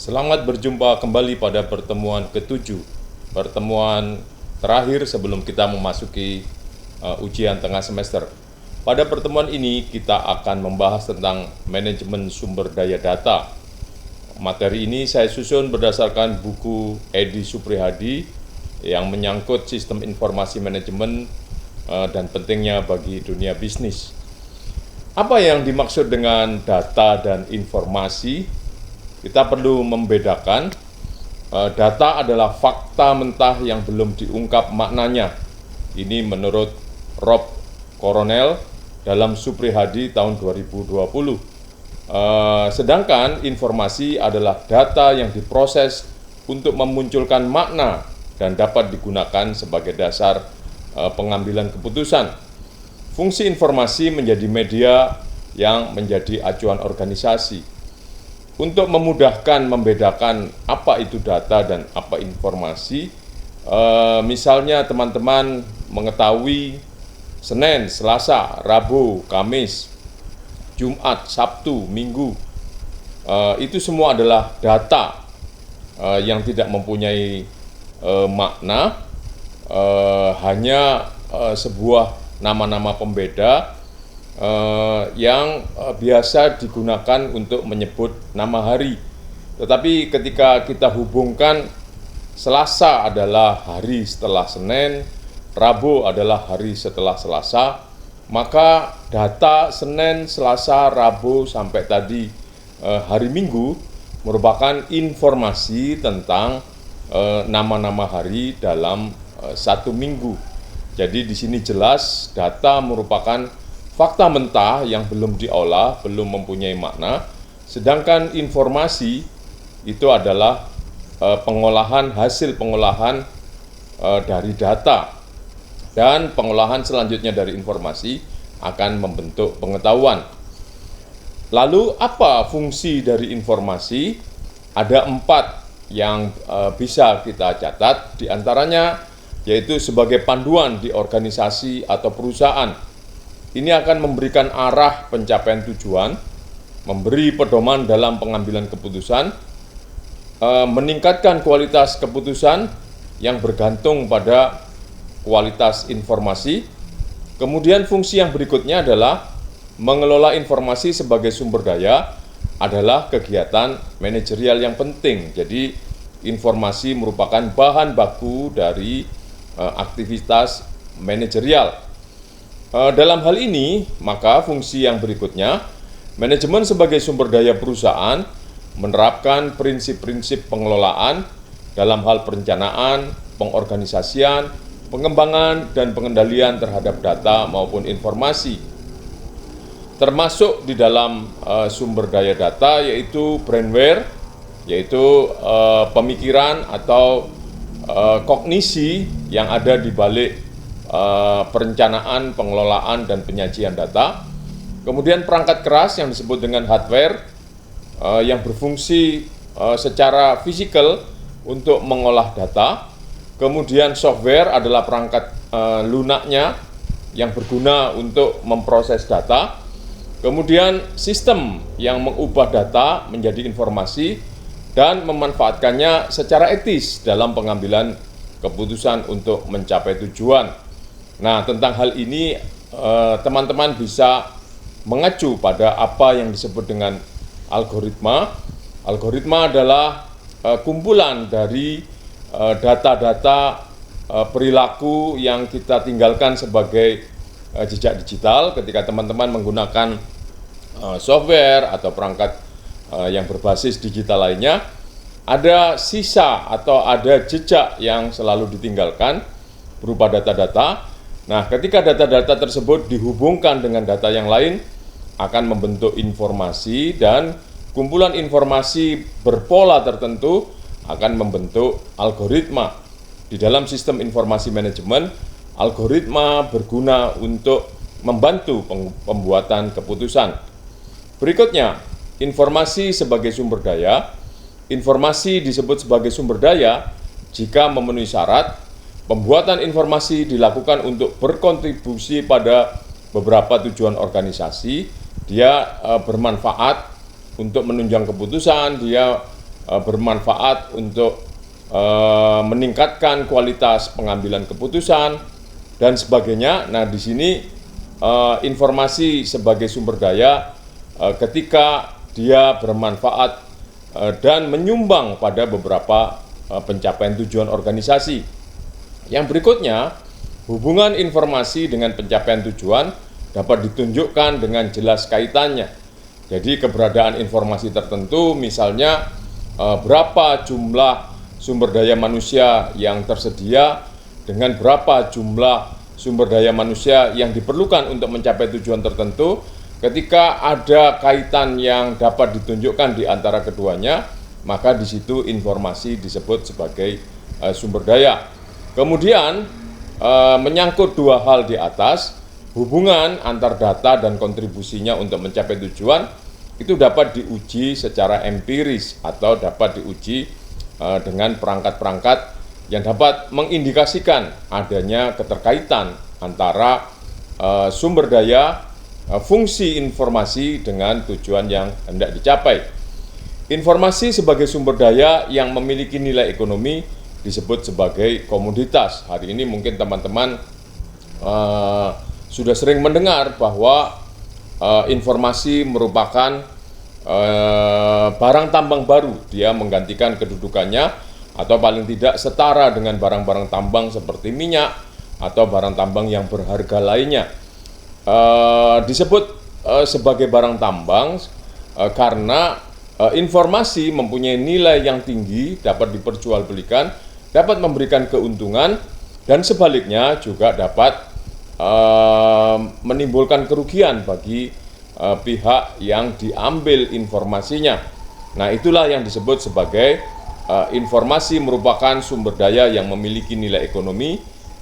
Selamat berjumpa kembali pada pertemuan ke-7, pertemuan terakhir sebelum kita memasuki ujian tengah semester. Pada pertemuan ini kita akan membahas tentang manajemen sumber daya data. Materi ini saya susun berdasarkan buku Edi Suprihadi yang menyangkut sistem informasi manajemen dan pentingnya bagi dunia bisnis. Apa yang dimaksud dengan data dan informasi? Kita perlu membedakan, data adalah fakta mentah yang belum diungkap maknanya. Ini menurut Rob Coronel dalam Suprihadi tahun 2020. Sedangkan informasi adalah data yang diproses untuk memunculkan makna dan dapat digunakan sebagai dasar pengambilan keputusan. Fungsi informasi menjadi media yang menjadi acuan organisasi. Untuk memudahkan membedakan apa itu data dan apa informasi, misalnya teman-teman mengetahui Senin, Selasa, Rabu, Kamis, Jumat, Sabtu, Minggu, itu semua adalah data yang tidak mempunyai makna, hanya sebuah nama-nama pembeda yang biasa digunakan untuk menyebut nama hari. Tetapi ketika kita hubungkan Selasa adalah hari setelah Senin, Rabu adalah hari setelah Selasa, maka data Senin, Selasa, Rabu sampai tadi hari Minggu merupakan informasi tentang nama-nama hari dalam satu minggu. Jadi di sini jelas data merupakan fakta mentah yang belum diolah, belum mempunyai makna, sedangkan informasi itu adalah hasil pengolahan dari data, dan pengolahan selanjutnya dari informasi akan membentuk pengetahuan. Lalu apa fungsi dari informasi? Ada 4 yang bisa kita catat, diantaranya yaitu sebagai panduan di organisasi atau perusahaan. Ini akan memberikan arah pencapaian tujuan, memberi pedoman dalam pengambilan keputusan, meningkatkan kualitas keputusan yang bergantung pada kualitas informasi. Kemudian fungsi yang berikutnya adalah mengelola informasi sebagai sumber daya adalah kegiatan manajerial yang penting. Jadi informasi merupakan bahan baku dari aktivitas manajerial. Dalam hal ini, maka fungsi yang berikutnya, manajemen sebagai sumber daya perusahaan menerapkan prinsip-prinsip pengelolaan dalam hal perencanaan, pengorganisasian, pengembangan, dan pengendalian terhadap data maupun informasi. Termasuk di dalam sumber daya data yaitu brainware, yaitu pemikiran atau kognisi yang ada di balik perencanaan, pengelolaan, dan penyajian data. Kemudian perangkat keras yang disebut dengan hardware yang berfungsi secara fisikal untuk mengolah data. Kemudian software adalah perangkat lunaknya yang berguna untuk memproses data. Kemudian sistem yang mengubah data menjadi informasi dan memanfaatkannya secara etis dalam pengambilan keputusan untuk mencapai tujuan. Nah, tentang hal ini teman-teman bisa mengacu pada apa yang disebut dengan algoritma. Algoritma adalah kumpulan dari data-data perilaku yang kita tinggalkan sebagai jejak digital ketika teman-teman menggunakan software atau perangkat yang berbasis digital lainnya. Ada sisa atau ada jejak yang selalu ditinggalkan berupa data-data. Nah, ketika data-data tersebut dihubungkan dengan data yang lain, akan membentuk informasi, dan kumpulan informasi berpola tertentu akan membentuk algoritma. Di dalam sistem informasi manajemen, algoritma berguna untuk membantu pembuatan keputusan. Berikutnya, informasi sebagai sumber daya. Informasi disebut sebagai sumber daya jika memenuhi syarat. Pembuatan informasi dilakukan untuk berkontribusi pada beberapa tujuan organisasi. Dia bermanfaat untuk menunjang keputusan, dia bermanfaat untuk meningkatkan kualitas pengambilan keputusan dan sebagainya. Nah, di sini informasi sebagai sumber daya ketika dia bermanfaat dan menyumbang pada beberapa pencapaian tujuan organisasi. Yang berikutnya, hubungan informasi dengan pencapaian tujuan dapat ditunjukkan dengan jelas kaitannya. Jadi keberadaan informasi tertentu, misalnya berapa jumlah sumber daya manusia yang tersedia dengan berapa jumlah sumber daya manusia yang diperlukan untuk mencapai tujuan tertentu. Ketika ada kaitan yang dapat ditunjukkan di antara keduanya, maka di situ informasi disebut sebagai sumber daya. Kemudian menyangkut dua hal di atas, hubungan antar data dan kontribusinya untuk mencapai tujuan itu dapat diuji secara empiris atau dapat diuji dengan perangkat-perangkat yang dapat mengindikasikan adanya keterkaitan antara sumber daya, fungsi informasi dengan tujuan yang hendak dicapai. Informasi sebagai sumber daya yang memiliki nilai ekonomi disebut sebagai komoditas. Hari ini mungkin teman-teman sudah sering mendengar bahwa informasi merupakan barang tambang baru. Dia menggantikan kedudukannya atau paling tidak setara dengan barang-barang tambang seperti minyak atau barang tambang yang berharga lainnya. Disebut sebagai barang tambang karena informasi mempunyai nilai yang tinggi, dapat diperjualbelikan, dapat memberikan keuntungan, dan sebaliknya juga dapat menimbulkan kerugian bagi pihak yang diambil informasinya. Nah, itulah yang disebut sebagai informasi merupakan sumber daya yang memiliki nilai ekonomi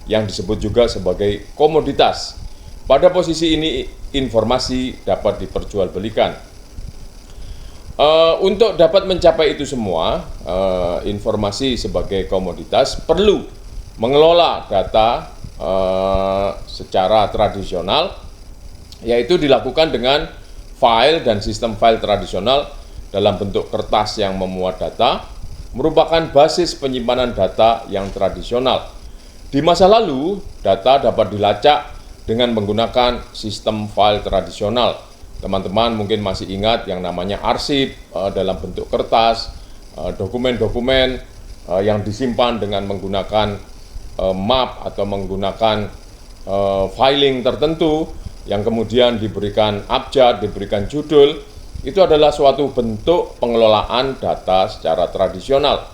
yang disebut juga sebagai komoditas. Pada posisi ini informasi dapat diperjualbelikan. Untuk dapat mencapai itu semua, informasi sebagai komoditas perlu mengelola data secara tradisional, yaitu dilakukan dengan file dan sistem file tradisional dalam bentuk kertas yang memuat data, merupakan basis penyimpanan data yang tradisional. Di masa lalu, data dapat dilacak dengan menggunakan sistem file tradisional. Teman-teman mungkin masih ingat yang namanya arsip dalam bentuk kertas, dokumen-dokumen yang disimpan dengan menggunakan map atau menggunakan filing tertentu, yang kemudian diberikan abjad, diberikan judul. Itu adalah suatu bentuk pengelolaan data secara tradisional.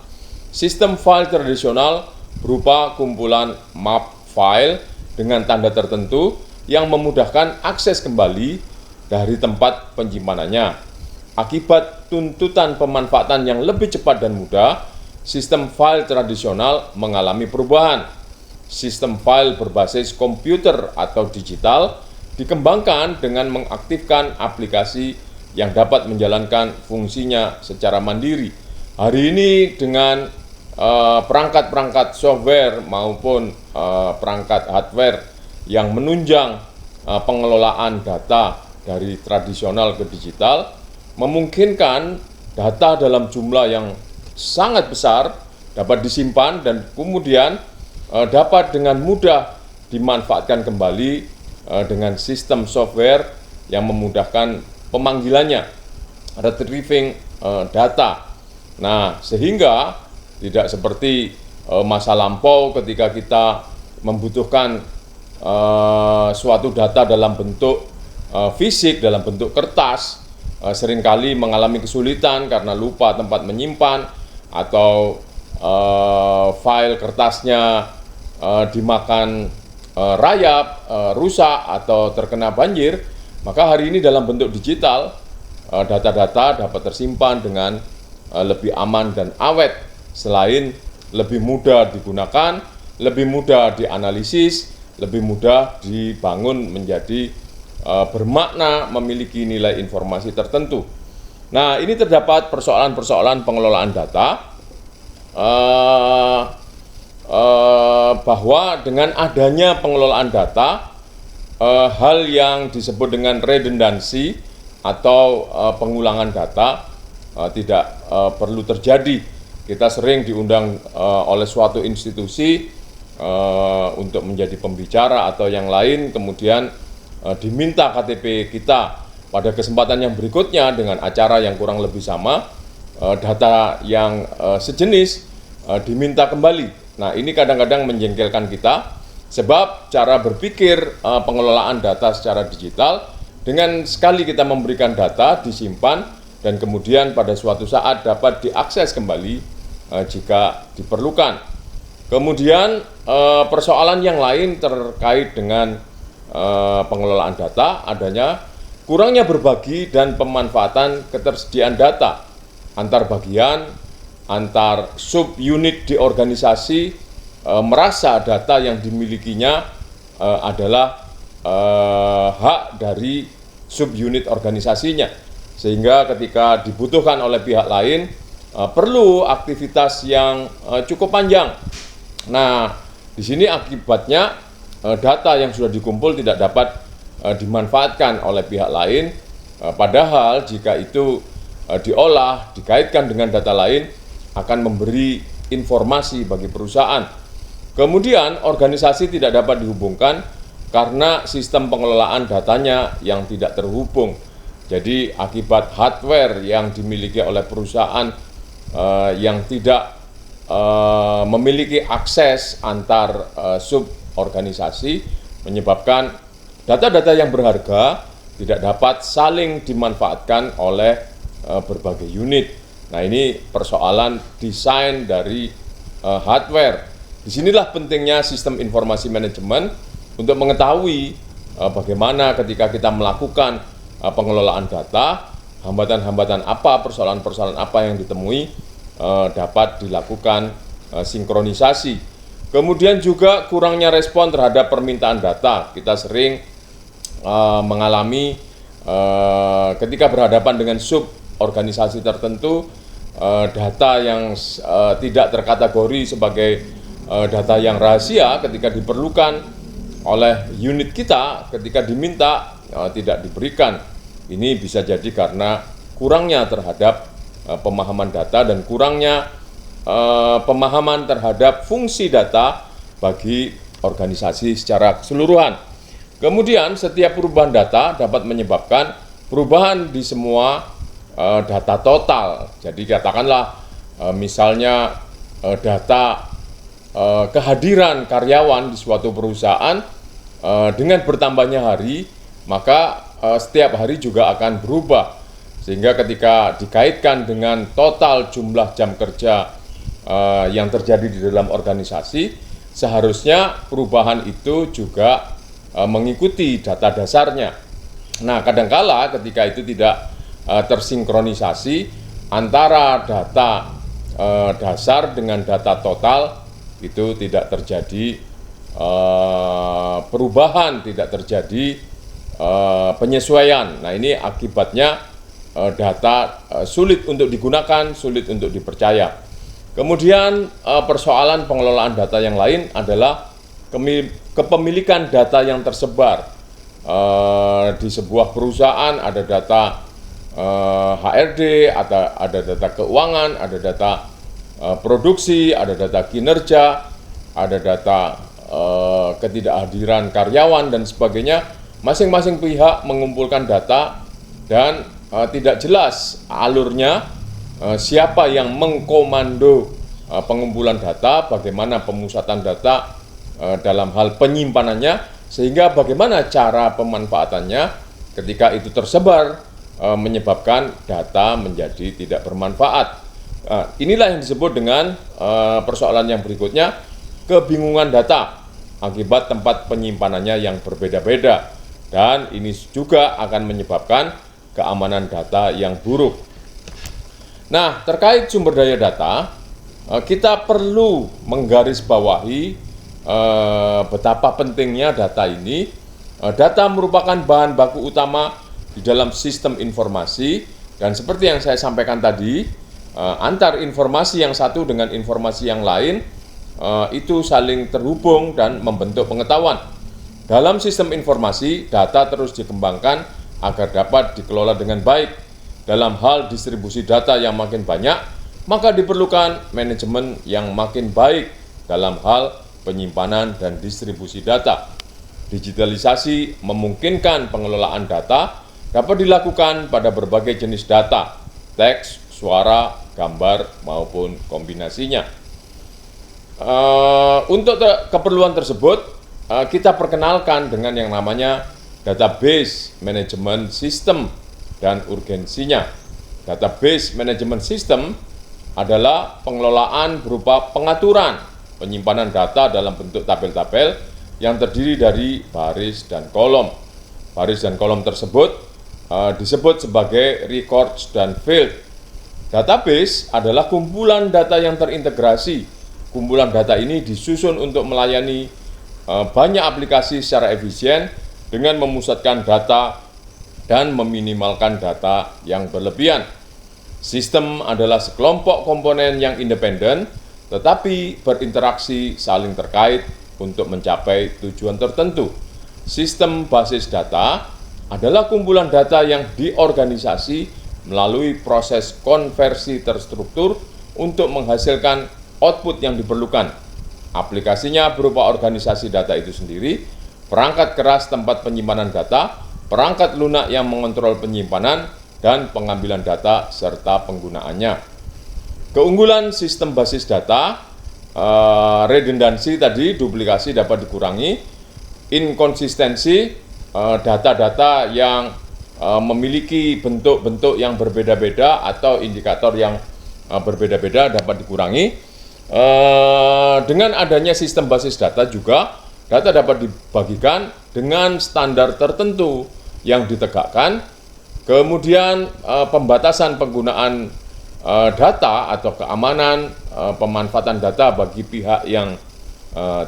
Sistem file tradisional berupa kumpulan map file dengan tanda tertentu yang memudahkan akses kembali dari tempat penyimpanannya. Akibat tuntutan pemanfaatan yang lebih cepat dan mudah, sistem file tradisional mengalami perubahan. Sistem file berbasis komputer atau digital dikembangkan dengan mengaktifkan aplikasi yang dapat menjalankan fungsinya secara mandiri. Hari ini dengan perangkat-perangkat software maupun perangkat hardware yang menunjang pengelolaan data dari tradisional ke digital, memungkinkan data dalam jumlah yang sangat besar dapat disimpan dan kemudian dapat dengan mudah dimanfaatkan kembali dengan sistem software yang memudahkan pemanggilannya, retrieving data. Nah, sehingga tidak seperti masa lampau ketika kita membutuhkan suatu data dalam bentuk fisik, dalam bentuk kertas, seringkali mengalami kesulitan karena lupa tempat menyimpan atau file kertasnya dimakan rayap, rusak atau terkena banjir. Maka hari ini dalam bentuk digital, data-data dapat tersimpan dengan lebih aman dan awet, selain lebih mudah digunakan, lebih mudah dianalisis, lebih mudah dibangun menjadi bermakna, memiliki nilai informasi tertentu. Nah, ini terdapat persoalan-persoalan pengelolaan data, bahwa dengan adanya pengelolaan data, hal yang disebut dengan redundansi atau pengulangan data tidak perlu terjadi. Kita sering diundang oleh suatu institusi untuk menjadi pembicara atau yang lain, kemudian diminta KTP kita. Pada kesempatan yang berikutnya dengan acara yang kurang lebih sama, data yang sejenis diminta kembali. Nah, ini kadang-kadang menjengkelkan kita, sebab cara berpikir pengelolaan data secara digital, dengan sekali kita memberikan data, disimpan, dan kemudian pada suatu saat dapat diakses kembali jika diperlukan. Kemudian persoalan yang lain terkait dengan pengelolaan data, adanya kurangnya berbagi dan pemanfaatan ketersediaan data antar bagian, antar sub-unit di organisasi merasa data yang dimilikinya adalah hak dari sub-unit organisasinya. Sehingga ketika dibutuhkan oleh pihak lain, perlu aktivitas yang cukup panjang. Nah, di sini akibatnya data yang sudah dikumpul tidak dapat dimanfaatkan oleh pihak lain, padahal jika itu diolah, dikaitkan dengan data lain, akan memberi informasi bagi perusahaan. Kemudian organisasi tidak dapat dihubungkan karena sistem pengelolaan datanya yang tidak terhubung. Jadi akibat hardware yang dimiliki oleh perusahaan yang tidak memiliki akses antar sub organisasi, menyebabkan data-data yang berharga tidak dapat saling dimanfaatkan oleh berbagai unit. Nah, ini persoalan desain dari hardware. Disinilah pentingnya sistem informasi manajemen untuk mengetahui bagaimana ketika kita melakukan pengelolaan data, hambatan-hambatan apa, persoalan-persoalan apa yang ditemui, dapat dilakukan sinkronisasi. Kemudian juga kurangnya respon terhadap permintaan data. Kita sering mengalami ketika berhadapan dengan sub organisasi tertentu, data yang tidak terkategori sebagai data yang rahasia ketika diperlukan oleh unit kita, ketika diminta tidak diberikan. Ini bisa jadi karena kurangnya terhadap pemahaman data dan kurangnya pemahaman terhadap fungsi data bagi organisasi secara keseluruhan. Kemudian setiap perubahan data dapat menyebabkan perubahan di semua data total. Jadi katakanlah misalnya data kehadiran karyawan di suatu perusahaan dengan bertambahnya hari, maka setiap hari juga akan berubah. Sehingga ketika dikaitkan dengan total jumlah jam kerja yang terjadi di dalam organisasi, seharusnya perubahan itu juga mengikuti data dasarnya. Nah, kadangkala ketika itu tidak tersinkronisasi antara data dasar dengan data total, itu tidak terjadi perubahan, tidak terjadi penyesuaian. Nah, ini akibatnya data sulit untuk digunakan, sulit untuk dipercaya. Kemudian persoalan pengelolaan data yang lain adalah kepemilikan data yang tersebar. Di sebuah perusahaan ada data HRD, ada data keuangan, ada data produksi, ada data kinerja, ada data ketidakhadiran karyawan dan sebagainya. Masing-masing pihak mengumpulkan data dan tidak jelas alurnya, siapa yang mengkomando pengumpulan data, bagaimana pemusatan data dalam hal penyimpanannya, sehingga bagaimana cara pemanfaatannya ketika itu tersebar menyebabkan data menjadi tidak bermanfaat. Inilah yang disebut dengan persoalan yang berikutnya, kebingungan data akibat tempat penyimpanannya yang berbeda-beda, dan ini juga akan menyebabkan keamanan data yang buruk. Nah, terkait sumber daya data, kita perlu menggarisbawahi betapa pentingnya data ini. Data merupakan bahan baku utama di dalam sistem informasi, dan seperti yang saya sampaikan tadi, antar informasi yang satu dengan informasi yang lain itu saling terhubung dan membentuk pengetahuan. Dalam sistem informasi, data terus dikembangkan agar dapat dikelola dengan baik. dalam hal distribusi data yang makin banyak, maka diperlukan manajemen yang makin baik dalam hal penyimpanan dan distribusi data. Digitalisasi memungkinkan pengelolaan data dapat dilakukan pada berbagai jenis data, teks, suara, gambar, maupun kombinasinya. Untuk keperluan tersebut, kita perkenalkan dengan yang namanya Database Management System dan urgensinya. Database Management System adalah pengelolaan berupa pengaturan penyimpanan data dalam bentuk tabel-tabel yang terdiri dari baris dan kolom. Baris dan kolom tersebut disebut sebagai records dan field. Database adalah kumpulan data yang terintegrasi. Kumpulan data ini disusun untuk melayani banyak aplikasi secara efisien dengan memusatkan data dan meminimalkan data yang berlebihan. Sistem adalah sekelompok komponen yang independen, tetapi berinteraksi saling terkait untuk mencapai tujuan tertentu. Sistem basis data adalah kumpulan data yang diorganisasi melalui proses konversi terstruktur untuk menghasilkan output yang diperlukan. Aplikasinya berupa organisasi data itu sendiri, perangkat keras tempat penyimpanan data, perangkat lunak yang mengontrol penyimpanan dan pengambilan data serta penggunaannya. Keunggulan sistem basis data, redundansi tadi, duplikasi dapat dikurangi, inkonsistensi, data-data yang memiliki bentuk-bentuk yang berbeda-beda atau indikator yang berbeda-beda dapat dikurangi. Dengan adanya sistem basis data juga, data dapat dibagikan dengan standar tertentu yang ditegakkan. Kemudian pembatasan penggunaan data atau keamanan pemanfaatan data bagi pihak yang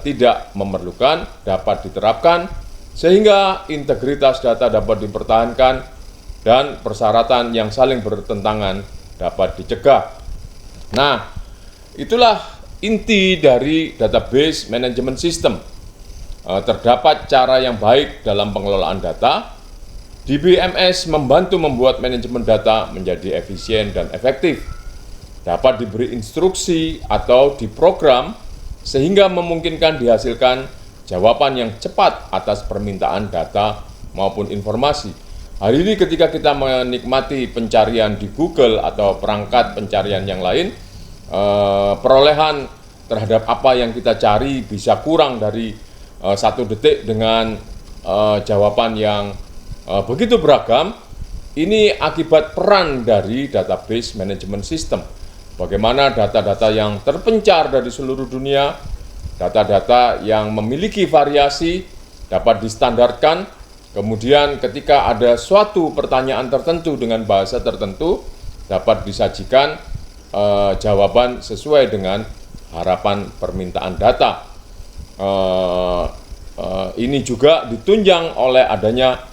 tidak memerlukan dapat diterapkan, sehingga integritas data dapat dipertahankan dan persyaratan yang saling bertentangan dapat dicegah. Nah, itulah inti dari database management system. Terdapat cara yang baik dalam pengelolaan data. DBMS membantu membuat manajemen data menjadi efisien dan efektif. Dapat diberi instruksi atau diprogram sehingga memungkinkan dihasilkan jawaban yang cepat atas permintaan data maupun informasi. Hari ini ketika kita menikmati pencarian di Google atau perangkat pencarian yang lain, perolehan terhadap apa yang kita cari bisa kurang dari 1 detik dengan jawaban yang begitu beragam. Ini akibat peran dari database management system. Bagaimana data-data yang terpencar dari seluruh dunia, data-data yang memiliki variasi dapat distandarkan. Kemudian ketika ada suatu pertanyaan tertentu dengan bahasa tertentu, dapat disajikan jawaban sesuai dengan harapan permintaan data. Ini juga ditunjang oleh adanya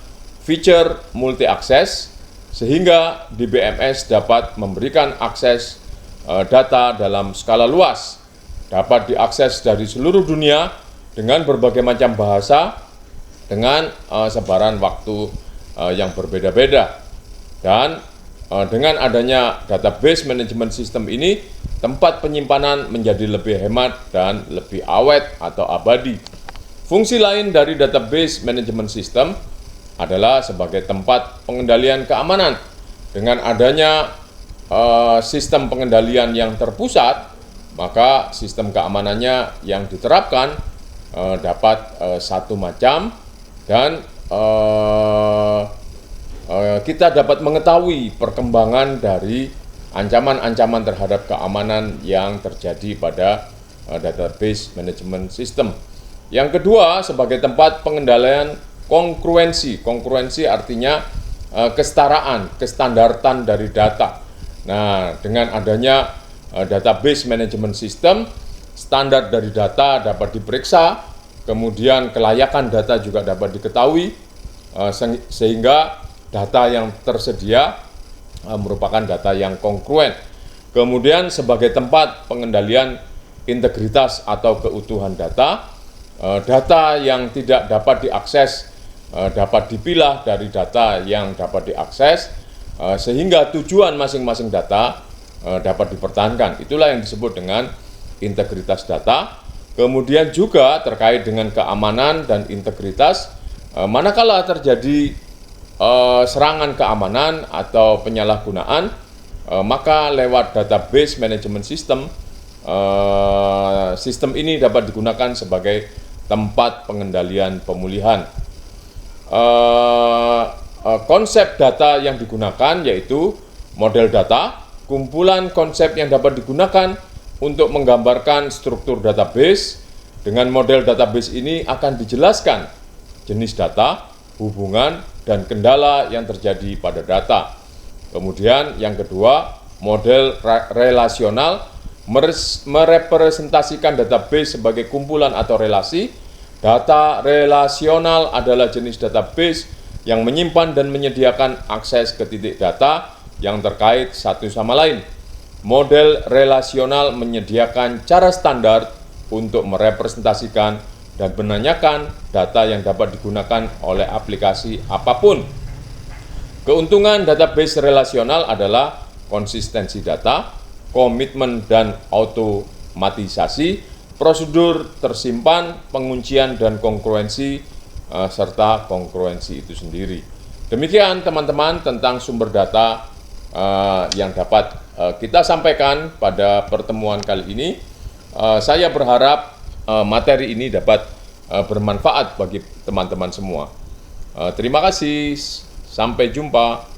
feature multi-akses, sehingga DBMS dapat memberikan akses data dalam skala luas, dapat diakses dari seluruh dunia dengan berbagai macam bahasa, dengan sebaran waktu yang berbeda-beda. Dan dengan adanya database management system ini, tempat penyimpanan menjadi lebih hemat dan lebih awet atau abadi. Fungsi lain dari database management system adalah sebagai tempat pengendalian keamanan. Dengan adanya sistem pengendalian yang terpusat, maka sistem keamanannya yang diterapkan dapat satu macam, dan kita dapat mengetahui perkembangan dari ancaman-ancaman terhadap keamanan yang terjadi pada database management system. Yang kedua, sebagai tempat pengendalian kongruensi. Kongruensi artinya kesetaraan, kestandartan dari data. Nah, dengan adanya database management system, standar dari data dapat diperiksa, kemudian kelayakan data juga dapat diketahui, sehingga data yang tersedia merupakan data yang kongruen. Kemudian sebagai tempat pengendalian integritas atau keutuhan data, data yang tidak dapat diakses dapat dipilah dari data yang dapat diakses, sehingga tujuan masing-masing data dapat dipertahankan. Itulah yang disebut dengan integritas data. Kemudian juga terkait dengan keamanan dan integritas, manakala terjadi serangan keamanan atau penyalahgunaan, maka lewat database management system, sistem ini dapat digunakan sebagai tempat pengendalian pemulihan. Konsep data yang digunakan yaitu model data, kumpulan konsep yang dapat digunakan untuk menggambarkan struktur database. Dengan model database ini akan dijelaskan jenis data, hubungan, dan kendala yang terjadi pada data. Kemudian yang kedua, model relasional merepresentasikan database sebagai kumpulan atau relasi. Data relasional adalah jenis database yang menyimpan dan menyediakan akses ke titik data yang terkait satu sama lain. Model relasional menyediakan cara standar untuk merepresentasikan dan menanyakan data yang dapat digunakan oleh aplikasi apapun. Keuntungan database relasional adalah konsistensi data, komitmen dan otomatisasi, prosedur tersimpan, penguncian dan kongruensi, serta kongruensi itu sendiri. Demikian teman-teman tentang sumber data yang dapat kita sampaikan pada pertemuan kali ini. Saya berharap materi ini dapat bermanfaat bagi teman-teman semua. Terima kasih, sampai jumpa.